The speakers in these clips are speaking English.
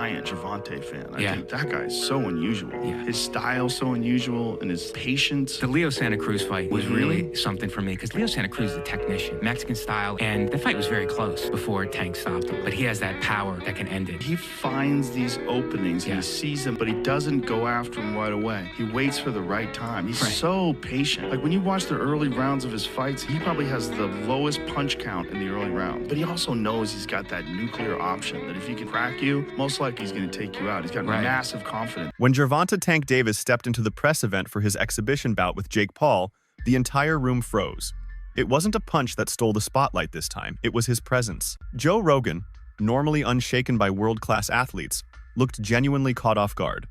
giant Gervonta fan. I Yeah. think that guy's so unusual. Yeah. His style's so unusual, and his patience. The Leo Santa Cruz fight was really something for me because Leo Santa Cruz is a technician, Mexican style, and the fight was very close before Tank stopped him. But he has that power that can end it. He finds these openings, and Yeah. he sees them, but he doesn't go after them right away. He waits for the right time. He's Right. so patient. Like when you watch the early rounds of his fights, he probably has the lowest punch count in the early round. But he also knows he's got that nuclear option that if he can crack you, most likely he's going to take you out. He's got massive confidence. When Gervonta Tank Davis stepped into the press event for his exhibition bout with Jake Paul, the entire room froze. It wasn't a punch that stole the spotlight this time, it was his presence. Joe Rogan, normally unshaken by world-class athletes, looked genuinely caught off guard.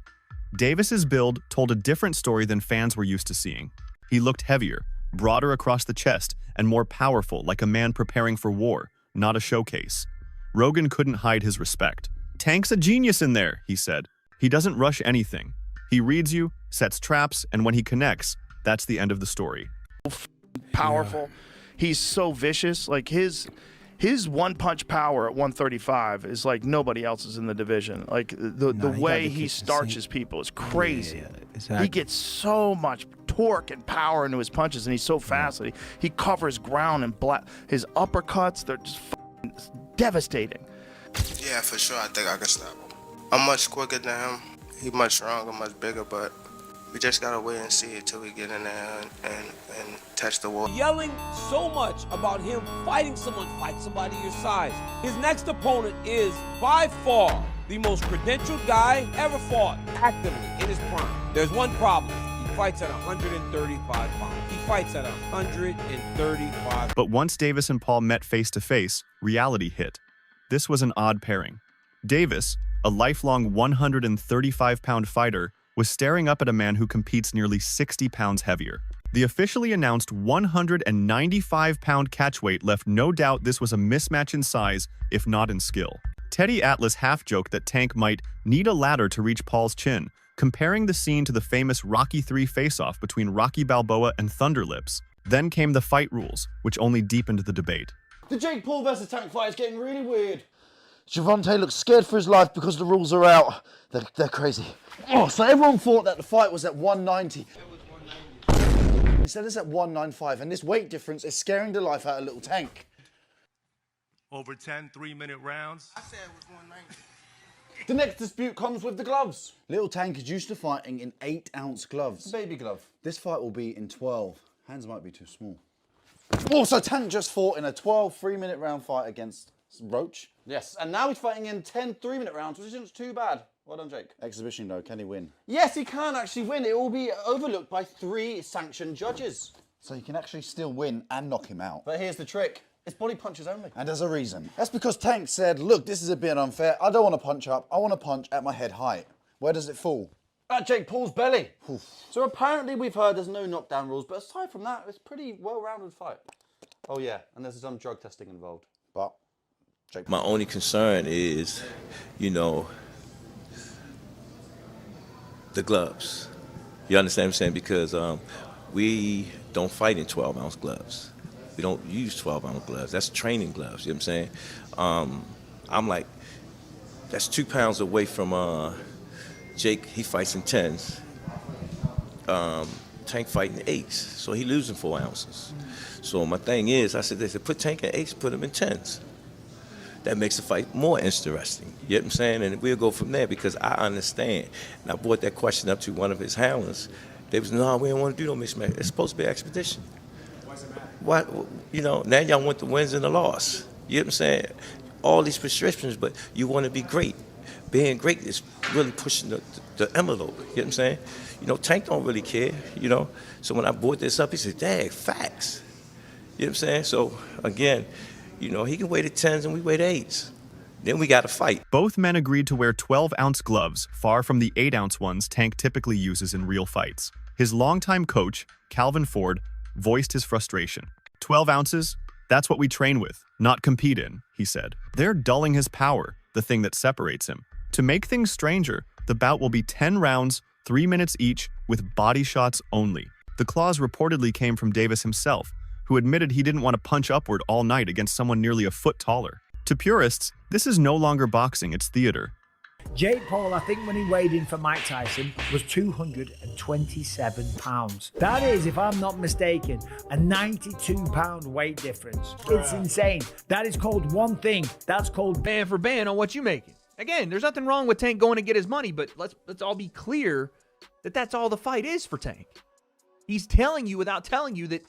Davis's build told a different story than fans were used to seeing. He looked heavier, broader across the chest, and more powerful, like a man preparing for war, not a showcase. Rogan couldn't hide his respect. "Tank's a genius in there," he said. "He doesn't rush anything. He reads you, sets traps, and when he connects, that's the end of the story." Powerful. He's so vicious. Like his one punch power at 135 is like nobody else's in the division. Like the way he starches people is crazy. Yeah, exactly. He gets so much torque and power into his punches, and he's so fast that he covers ground and his uppercuts, they're just devastating. Yeah, for sure. I think I can stop him. I'm much quicker than him. He's much stronger, much bigger, but we just gotta wait and see until we get in there and touch the wall. Yelling so much about him fighting someone, fight somebody your size. His next opponent is by far the most credentialed guy ever fought actively in his prime. There's one problem. He fights at 135 pounds. He fights at 135. But once Davis and Paul met face-to-face, reality hit. This was an odd pairing. Davis, a lifelong 135-pound fighter, was staring up at a man who competes nearly 60 pounds heavier. The officially announced 195-pound catchweight left no doubt this was a mismatch in size, if not in skill. Teddy Atlas half-joked that Tank might need a ladder to reach Paul's chin, comparing the scene to the famous Rocky III face-off between Rocky Balboa and Thunderlips. Then came the fight rules, which only deepened the debate. The Jake Paul versus Tank fight is getting really weird. Gervonta looks scared for his life because the rules are out. They're crazy. Oh, so everyone thought that the fight was at 190. Instead it's at 195, and this weight difference is scaring the life out of little Tank. Over 10 3-minute rounds. I said it was 190. The next dispute comes with the gloves. Little Tank is used to fighting in 8-ounce gloves. Baby glove. This fight will be in 12. Hands might be too small. Also, Tank just fought in a 12 3-minute round fight against Roach. Yes, and now he's fighting in 10 3-minute rounds, which isn't too bad. Well done, Jake. Exhibition though, can he win? Yes, he can actually win. It will be overlooked by 3 sanctioned judges. So he can actually still win and knock him out. But here's the trick. It's body punches only. And there's a reason. That's because Tank said, look, this is a bit unfair. I don't want to punch up. I want to punch at my head height. Where does it fall? At Jake Paul's belly. Oof. So apparently we've heard there's no knockdown rules, but aside from that, it's a pretty well-rounded fight. Oh yeah, and there's some drug testing involved. But Jake. My only concern is, you know, the gloves. You understand what I'm saying? Because we don't fight in 12-ounce gloves. We don't use 12-ounce gloves. That's training gloves, you know what I'm saying? I'm like, that's 2 pounds away from Jake. He fights in 10s. Tank fighting 8s, so he losing 4 ounces. So my thing is, I said, they said, put Tank in 8s, put him in 10s. That makes the fight more interesting. You know what I'm saying? And we'll go from there because I understand. And I brought that question up to one of his handlers. They was, no, we don't want to do no mixed match. It's supposed to be an expedition. Why does it matter? What, you know, now y'all want the wins and the loss. You know what I'm saying? All these restrictions, but you want to be great. Being great is really pushing the envelope. You know what I'm saying? You know, Tank don't really care, you know. So when I brought this up, he said, dang, facts. You know what I'm saying? So, again, you know, he can weigh the 10s and we weigh the 8s. Then we got to fight. Both men agreed to wear 12-ounce gloves, far from the 8-ounce ones Tank typically uses in real fights. His longtime coach, Calvin Ford, voiced his frustration. 12 ounces? That's what we train with, not compete in, he said. They're dulling his power, the thing that separates him. To make things stranger, the bout will be 10 rounds, 3 minutes each, with body shots only. The clause reportedly came from Davis himself, who admitted he didn't want to punch upward all night against someone nearly a foot taller. To purists, this is no longer boxing, it's theater. Jake Paul, I think when he weighed in for Mike Tyson, was 227 pounds. That is, if I'm not mistaken, a 92-pound weight difference. It's insane. That is called one thing. That's called ban for ban on what you making. Again, there's nothing wrong with Tank going to get his money, but let's all be clear that that's all the fight is for Tank. He's telling you without telling you that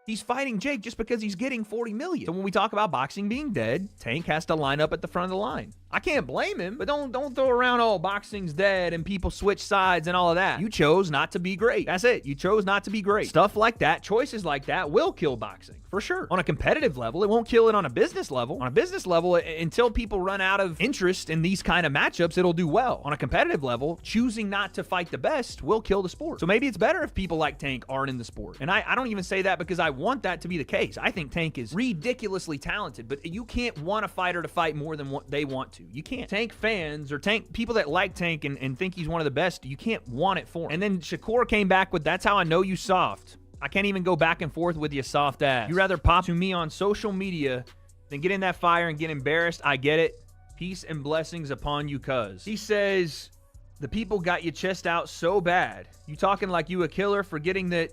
he's fighting Jake just because he's getting $40 million. So when we talk about boxing being dead, Tank has to line up at the front of the line. I can't blame him, but don't throw around, oh, boxing's dead and people switch sides and all of that. You chose not to be great. That's it. You chose not to be great. Stuff like that, choices like that will kill boxing, for sure. On a competitive level, it won't kill it on a business level. On a business level, until people run out of interest in these kind of matchups, it'll do well. On a competitive level, choosing not to fight the best will kill the sport. So maybe it's better if people like Tank aren't in the sport. And I don't even say that because I want that to be the case. I think Tank is ridiculously talented, but you can't want a fighter to fight more than what they want to. You can't. Tank fans or Tank people that like Tank and think he's one of the best, you can't want it for him. And then Shakur came back with, that's how I know you soft. I can't even go back and forth with you soft ass. You rather pop to me on social media than get in that fire and get embarrassed. I get it. Peace and blessings upon you, cuz. He says, the people got your chest out so bad. You talking like you a killer, forgetting that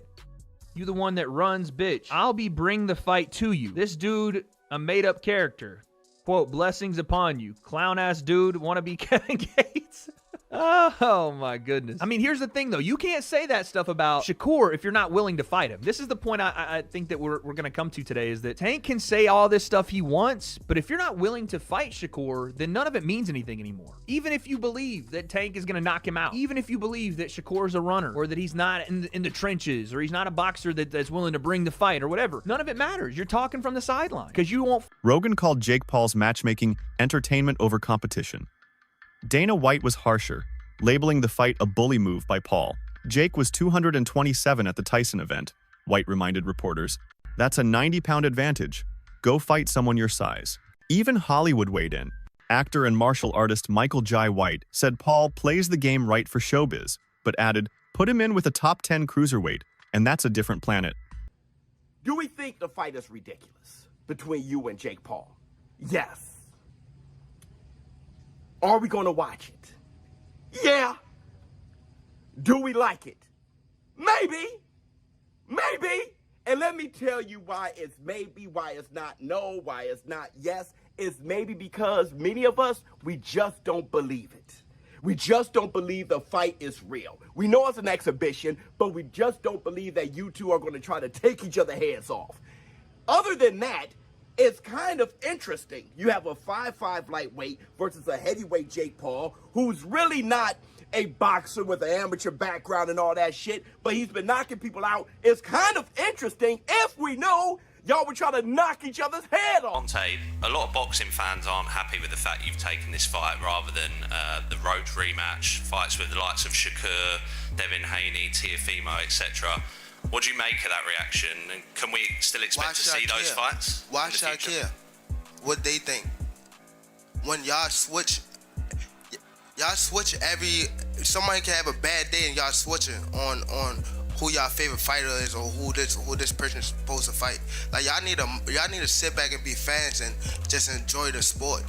you the one that runs, bitch. I'll be bring the fight to you. This dude, a made-up character. Quote, blessings upon you. Clown-ass dude, wanna be Kevin Gates? Oh my goodness. I mean, here's the thing though. You can't say that stuff about Shakur if you're not willing to fight him. This is the point I think that we're going to come to today, is that Tank can say all this stuff he wants, but if you're not willing to fight Shakur, then none of it means anything anymore. Even if you believe that Tank is going to knock him out, even if you believe that Shakur's a runner, or that he's not in the trenches, or he's not a boxer that's willing to bring the fight, or whatever, none of it matters. You're talking from the sideline because you won't. Rogan called Jake Paul's matchmaking entertainment over competition. Dana White was harsher, labeling the fight a bully move by Paul. Jake was 227 at the Tyson event, White reminded reporters. That's a 90-pound advantage. Go fight someone your size. Even Hollywood weighed in. Actor and martial artist Michael Jai White said Paul plays the game right for showbiz, but added, put him in with a top 10 cruiserweight, and that's a different planet. Do we think the fight is ridiculous between you and Jake Paul? Yes. Are we going to watch it? Yeah. Do we like it? Maybe. Maybe. And let me tell you why it's maybe, why it's not no, why it's not yes. It's maybe because many of us, we just don't believe it. We just don't believe the fight is real. We know it's an exhibition, but we just don't believe that you two are going to try to take each other's heads off. Other than that, it's kind of interesting. You have a 5'5" lightweight versus a heavyweight Jake Paul, who's really not a boxer with an amateur background and all that shit, but he's been knocking people out. It's kind of interesting if we know y'all were trying to knock each other's head off. Gervonta, a lot of boxing fans aren't happy with the fact you've taken this fight rather than the road rematch, fights with the likes of Shakur, Devin Haney, Teofimo, etc. What do you make of that reaction? And can we still expect to see those fights? Why should I care what they think? When y'all switch somebody can have a bad day and y'all switching on who y'all favorite fighter is or who this person is supposed to fight. Like y'all need to sit back and be fans and just enjoy the sport.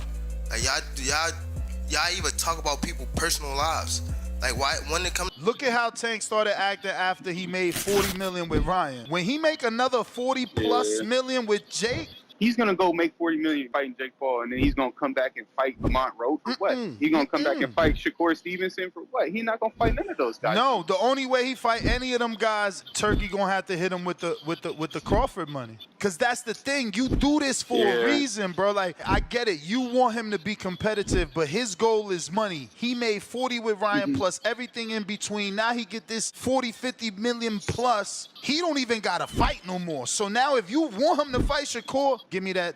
Like y'all even talk about people's personal lives. Like why when it comes. Look at how Tank started acting after he made $40 million with Ryan. When he make another $40+ million with Jake, he's gonna go make $40 million fighting Jake Paul, and then he's gonna come back and fight Lamont Rowe for what? He's gonna come back and fight Shakur Stevenson for what? He's not gonna fight none of those guys. No, the only way he fight any of them guys, Turkey gonna have to hit him with the Crawford money. Cause that's the thing. You do this for a reason, bro. Like I get it. You want him to be competitive, but his goal is money. He made 40 with Ryan plus everything in between. Now he get this 40, 50 million plus. He don't even gotta fight no more. So now if you want him to fight Shakur, give me that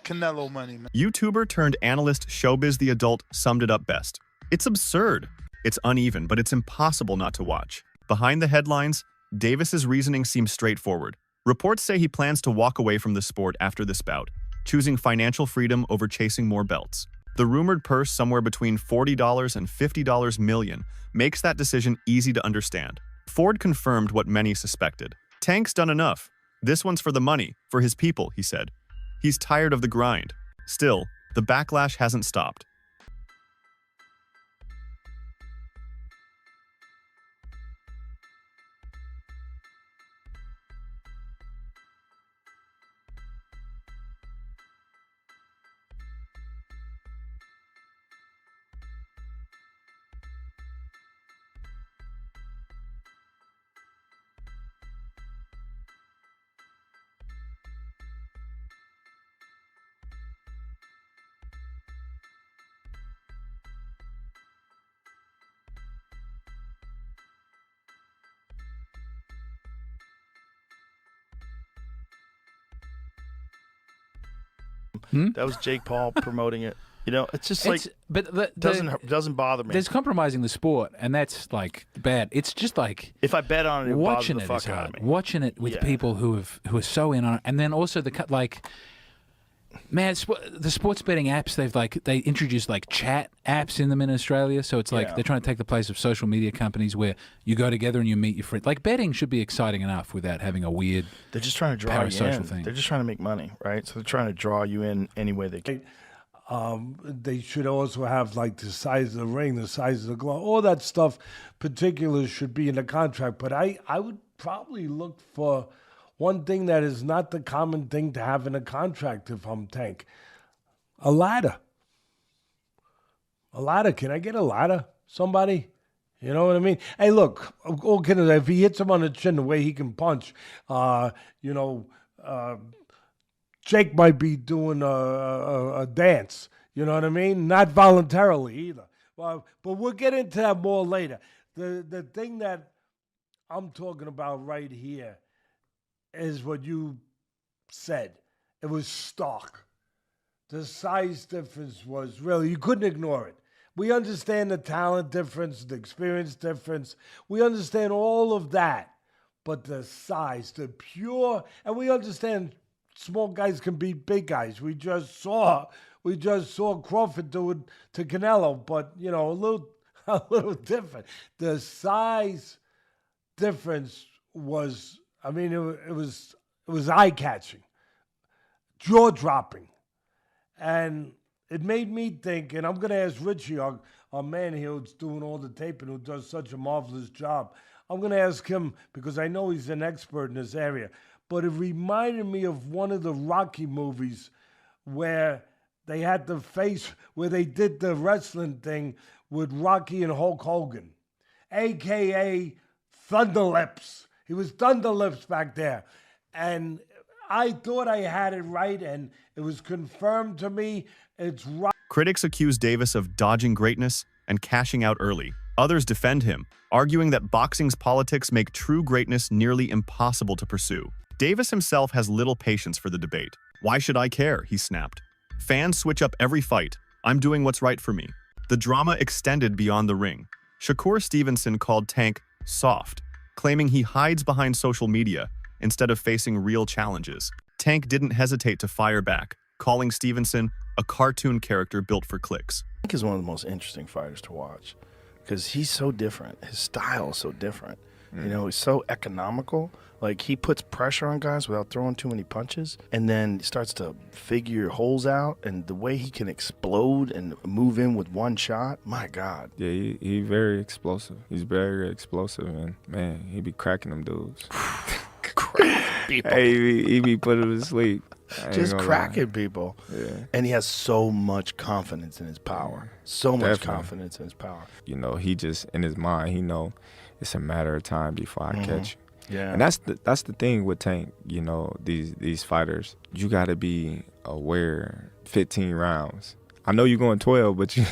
Canelo money, man. YouTuber turned analyst Showbiz the Adult summed it up best. It's absurd. It's uneven, but it's impossible not to watch. Behind the headlines, Davis's reasoning seems straightforward. Reports say he plans to walk away from the sport after this bout, choosing financial freedom over chasing more belts. The rumored purse, somewhere between $40 and $50 million, makes that decision easy to understand. Ford confirmed what many suspected. Tank's done enough. This one's for the money, for his people, he said. He's tired of the grind. Still, the backlash hasn't stopped. That was Jake Paul promoting it. You know, it's just like doesn't bother me. There's compromising the sport, and that's like bad. It's just like if I bet on it, watching it it the is fuck out hard. of me. Watching it with people who are so in on it, and then also man, the sports betting apps, they introduced like chat apps in them in Australia. So it's like they're trying to take the place of social media companies where you go together and you meet your friends. Like betting should be exciting enough without having a weird. They're just trying to draw you in. Thing. They're just trying to make money, right? So they're trying to draw you in any way they can. They should also have like the size of the ring, the size of the glove, all that stuff. Particulars should be in the contract. But I would probably look for one thing that is not the common thing to have in a contract if I'm Tank. A ladder. A ladder. Can I get a ladder? Somebody? You know what I mean? Hey, look, all kidding aside, if he hits him on the chin the way he can punch, Jake might be doing a dance. You know what I mean? Not voluntarily either. Well, but we'll get into that more later. The thing that I'm talking about right here is what you said. It was stark. The size difference was really, you couldn't ignore it. We understand the talent difference, the experience difference. We understand all of that. But the size, the pure, and we understand small guys can beat big guys. We just saw Crawford do it to Canelo, but you know, a little different. The size difference was, I mean, it was eye-catching, jaw-dropping. And it made me think, and I'm going to ask Richie, our man here who's doing all the taping, who does such a marvelous job. I'm going to ask him, because I know he's an expert in this area, but it reminded me of one of the Rocky movies where they had the face, where they did the wrestling thing with Rocky and Hulk Hogan, a.k.a. Thunderlips. He was Thunderlips back there. And I thought I had it right, and it was confirmed to me. It's right. Critics accuse Davis of dodging greatness and cashing out early. Others defend him, arguing that boxing's politics make true greatness nearly impossible to pursue. Davis himself has little patience for the debate. "Why should I care?" he snapped. "Fans switch up every fight. I'm doing what's right for me." The drama extended beyond the ring. Shakur Stevenson called Tank soft, claiming he hides behind social media instead of facing real challenges. Tank didn't hesitate to fire back, calling Stevenson a cartoon character built for clicks. Tank is one of the most interesting fighters to watch because he's so different. His style is so different. You know, he's so economical. Like, he puts pressure on guys without throwing too many punches, and then starts to figure holes out, and the way he can explode and move in with one shot, my God. Yeah, he very explosive. He's very explosive, and man, he be cracking them dudes. People. Hey, he be putting them to sleep. Just cracking people. Yeah. And he has so much confidence in his power. So much confidence in his power. You know, he just, in his mind, he know it's a matter of time before I catch you. Yeah. And that's the thing with Tank, you know, these fighters. You got to be aware 15 rounds. I know you're going 12, but you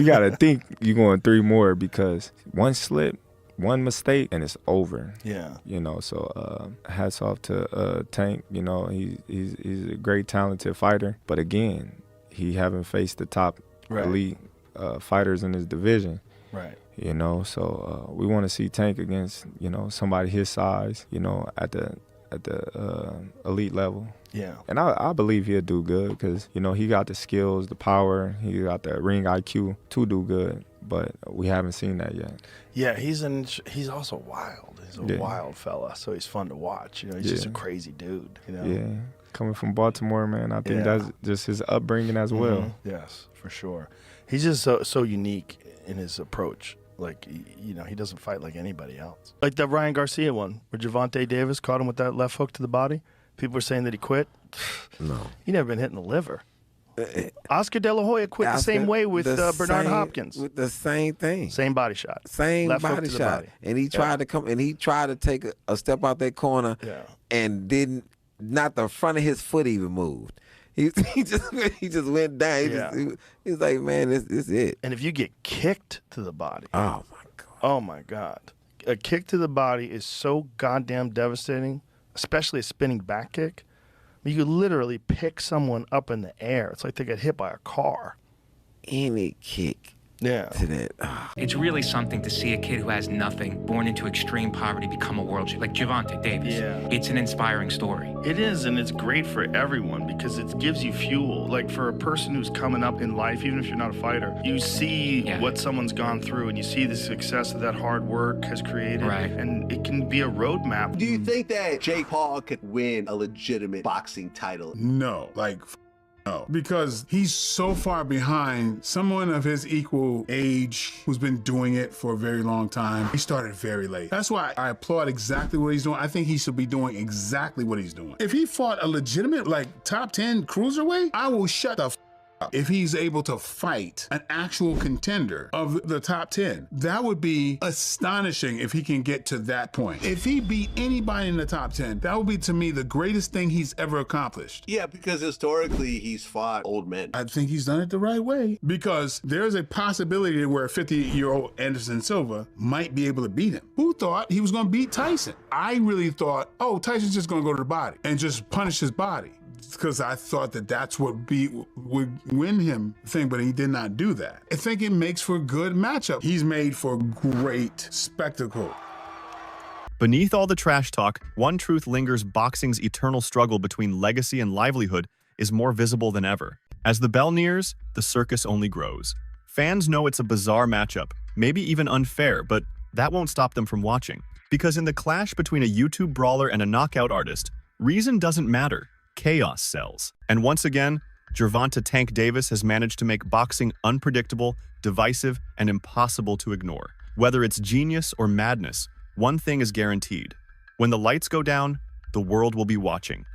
got to think you're going 3 more, because one slip, one mistake, and it's over. Yeah. You know, so hats off to Tank. You know, he's a great, talented fighter. But again, he haven't faced the top elite fighters in his division. Right. You know, so we want to see Tank against, you know, somebody his size, you know, at the elite level. Yeah. And I believe he'll do good, because, you know, he got the skills, the power, he got the ring IQ to do good, but we haven't seen that yet. Yeah, he's also wild. He's a wild fella, so he's fun to watch. You know, he's just a crazy dude, you know. Yeah. Coming from Baltimore, man, I think that's just his upbringing as well. Yes, for sure. He's just so unique in his approach. Like, you know, he doesn't fight like anybody else. Like that Ryan Garcia one, where Gervonta Davis caught him with that left hook to the body. People are saying that he quit. No. He never been hit in the liver. Oscar De La Hoya quit the same way with Bernard Hopkins. With the same thing. Same body shot. Same left body hook to shot. the body. And he tried to come, and he tried to take a step out that corner, and not the front of his foot even moved. He just went down. He's like, man, this is it. And if you get kicked to the body. Oh, my God. Oh, my God. A kick to the body is so goddamn devastating, especially a spinning back kick. You could literally pick someone up in the air. It's like they got hit by a car. Any kick. Yeah. To that. It's really something to see a kid who has nothing, born into extreme poverty, become a world champion. Like Gervonta Davis. Yeah. It's an inspiring story. It is, and it's great for everyone because it gives you fuel. Like for a person who's coming up in life, even if you're not a fighter, you see what someone's gone through and you see the success that that hard work has created. Right. And it can be a roadmap. Do you think that Jake Paul could win a legitimate boxing title? No, no, because he's so far behind someone of his equal age who's been doing it for a very long time. He started very late. That's why I applaud exactly what he's doing. I think he should be doing exactly what he's doing. If he fought a legitimate, top 10 cruiserweight, I will shut the if he's able to fight an actual contender of the top 10. That would be astonishing if he can get to that point. If he beat anybody in the top 10, that would be, to me, the greatest thing he's ever accomplished. Yeah, because historically he's fought old men. I think he's done it the right way because there's a possibility where a 50-year-old Anderson Silva might be able to beat him. Who thought he was going to beat Tyson? I really thought, oh, Tyson's just going to go to the body and just punish his body, because I thought that that's what would win him the thing, but he did not do that. I think it makes for a good matchup. He's made for great spectacle. Beneath all the trash talk, one truth lingers: boxing's eternal struggle between legacy and livelihood is more visible than ever. As the bell nears, the circus only grows. Fans know it's a bizarre matchup, maybe even unfair, but that won't stop them from watching. Because in the clash between a YouTube brawler and a knockout artist, reason doesn't matter. Chaos sells. And once again, Gervonta Tank Davis has managed to make boxing unpredictable, divisive, and impossible to ignore. Whether it's genius or madness, one thing is guaranteed. When the lights go down, the world will be watching.